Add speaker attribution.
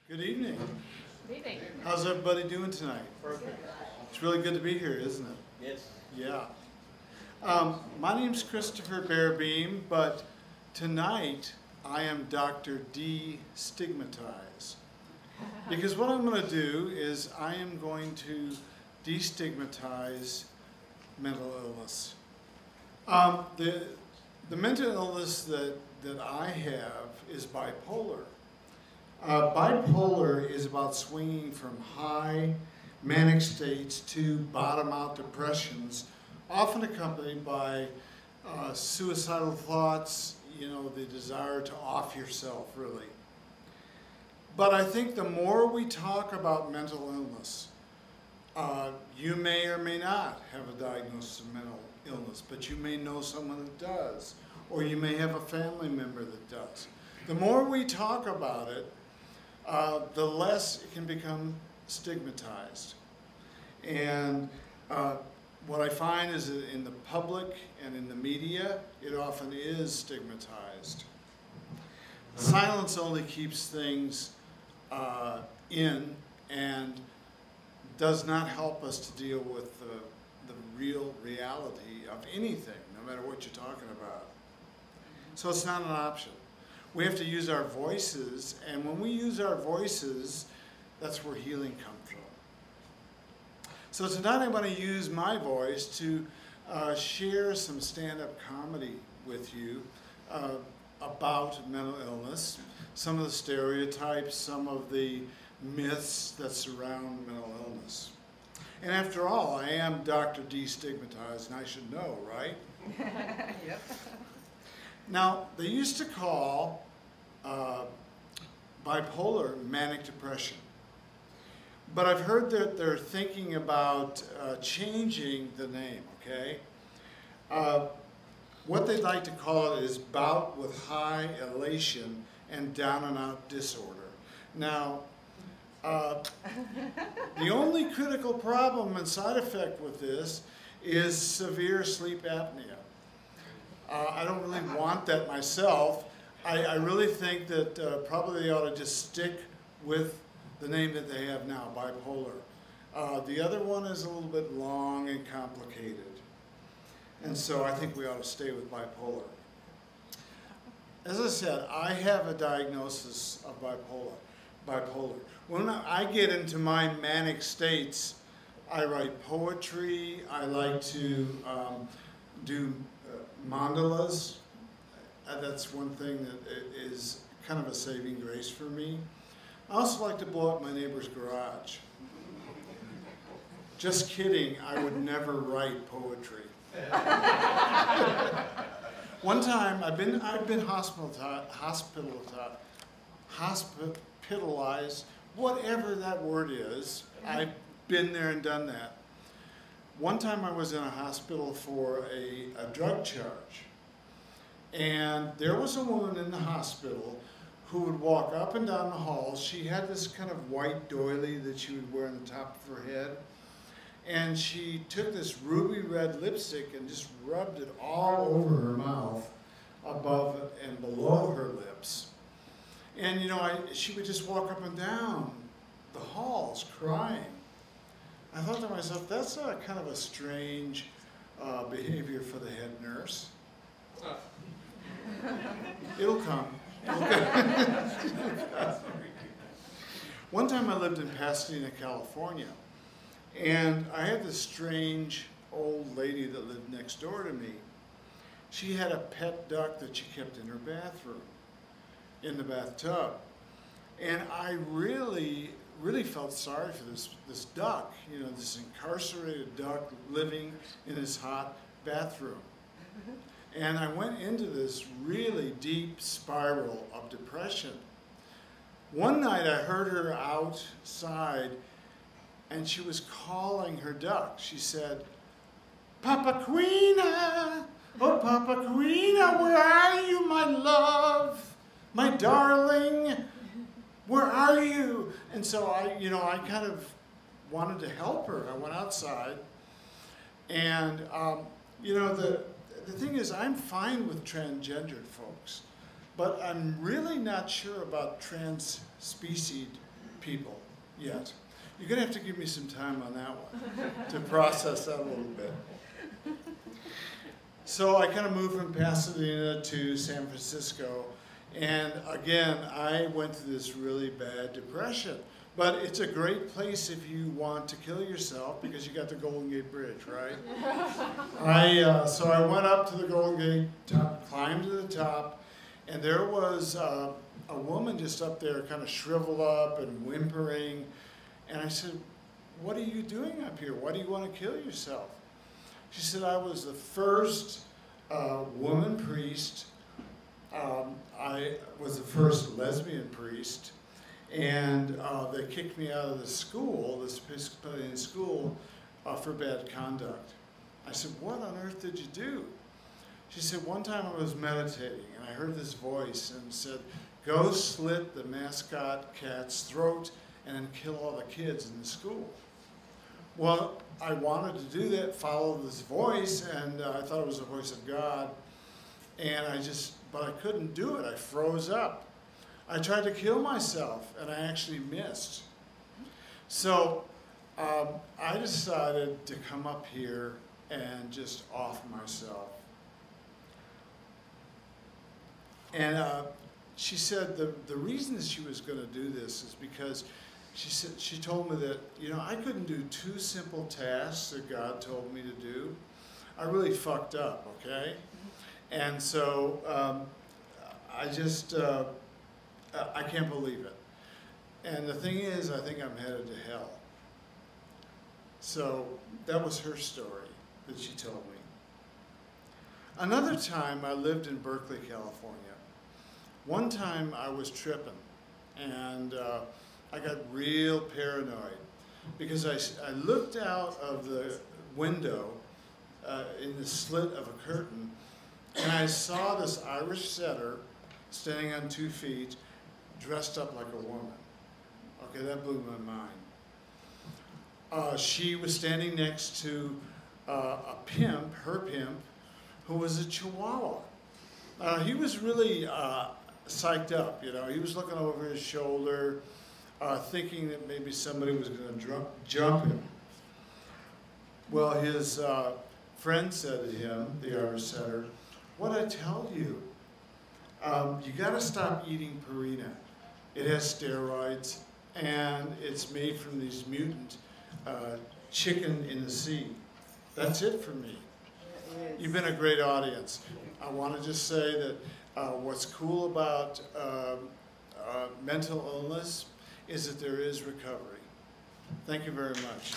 Speaker 1: Good evening.
Speaker 2: Good evening.
Speaker 1: How's everybody doing tonight?
Speaker 2: Perfect.
Speaker 1: It's really good to be here, isn't it?
Speaker 3: Yes.
Speaker 1: Yeah. My name's Christopher Bearbeam, but tonight I am Dr. Destigmatize. Because what I'm going to do is I am going to destigmatize mental illness. The mental illness that I have is bipolar. Bipolar is about swinging from high manic states to bottom-out depressions, often accompanied by suicidal thoughts, the desire to off yourself, really. But I think the more we talk about mental illness, you may or may not have a diagnosis of mental illness, but you may know someone that does, or you may have a family member that does. The more we talk about it, the less it can become stigmatized. And what I find is that in the public and in the media, it often is stigmatized. Silence only keeps things in and does not help us to deal with the real reality of anything, no matter what you're talking about. So it's not an option. We have to use our voices, and when we use our voices, that's where healing comes from. So tonight I'm going to use my voice to share some stand-up comedy with you about mental illness, some of the stereotypes, some of the myths that surround mental illness. And after all, I am Dr. Destigmatized, and I should know, right?
Speaker 2: Yep.
Speaker 1: Now, they used to call bipolar manic depression. But I've heard that they're thinking about changing the name, okay? What they'd like to call it is bout with high elation and down and out disorder. Now, the only critical problem and side effect with this is severe sleep apnea. I don't really want that myself. I really think that probably they ought to just stick with the name that they have now, bipolar. The other one is a little bit long and complicated. And so I think we ought to stay with bipolar. As I said, I have a diagnosis of bipolar. When I get into my manic states, I write poetry. I like to do mandalas. That's one thing that is kind of a saving grace for me. I also like to blow up my neighbor's garage. Just kidding, I would never write poetry. One time, I've been hospitalized, whatever that word is. I've been there and done that. One time I was in a hospital for a drug charge. And there was a woman in the hospital who would walk up and down the halls. She had this kind of white doily that she would wear on the top of her head. And she took this ruby red lipstick and just rubbed it all over her mouth, above and below her lips. And she would just walk up and down the halls crying. I thought to myself, that's kind of a strange behavior for the head nurse. It'll come. One time I lived in Pasadena, California, and I had this strange old lady that lived next door to me. She had a pet duck that she kept in her bathroom, in the bathtub. And I really felt sorry for this duck, this incarcerated duck living in this hot bathroom. And I went into this really deep spiral of depression. One night I heard her outside and she was calling her duck. She said, "Papa Queena, oh Papa Queena, where are you, my love, my darling? Where are you?" And so I kind of wanted to help her. I went outside and, the thing is, I'm fine with transgendered folks, but I'm really not sure about trans-species people yet. You're going to have to give me some time on that one to process that a little bit. So I kind of moved from Pasadena to San Francisco, and again, I went through this really bad depression. But it's a great place if you want to kill yourself because you got the Golden Gate Bridge, right? So I went up to the Golden Gate, climbed to the top, and there was a woman just up there kind of shriveled up and whimpering. And I said, "What are you doing up here? Why do you want to kill yourself?" She said, "I was the first woman priest. I was the first lesbian priest. And they kicked me out of the school, this Episcopalian school, for bad conduct." I said, "What on earth did you do?" She said, "One time I was meditating and I heard this voice and said, 'Go slit the mascot cat's throat and then kill all the kids in the school.'" Well, I wanted to do that, follow this voice, and I thought it was the voice of God. And but I couldn't do it. I froze up. I tried to kill myself, and I actually missed. So I decided to come up here and just off myself. And she said the reason that she was going to do this is because she told me that, I couldn't do 2 simple tasks that God told me to do. I really fucked up, okay? And so I can't believe it. And the thing is, I think I'm headed to hell. So that was her story that she told me. Another time, I lived in Berkeley, California. One time I was tripping, and I got real paranoid because I looked out of the window in the slit of a curtain, and I saw this Irish setter standing on 2 feet, dressed up like a woman. Okay, that blew my mind. She was standing next to a pimp, her pimp, who was a Chihuahua. He was really psyched up, He was looking over his shoulder, thinking that maybe somebody was going to jump him. Well, his friend said to him, the Irish setter, "What'd I tell you? You got to stop eating Purina. It has steroids, and it's made from these mutant chicken in the sea." That's it for me. You've been a great audience. I want to just say that what's cool about mental illness is that there is recovery. Thank you very much.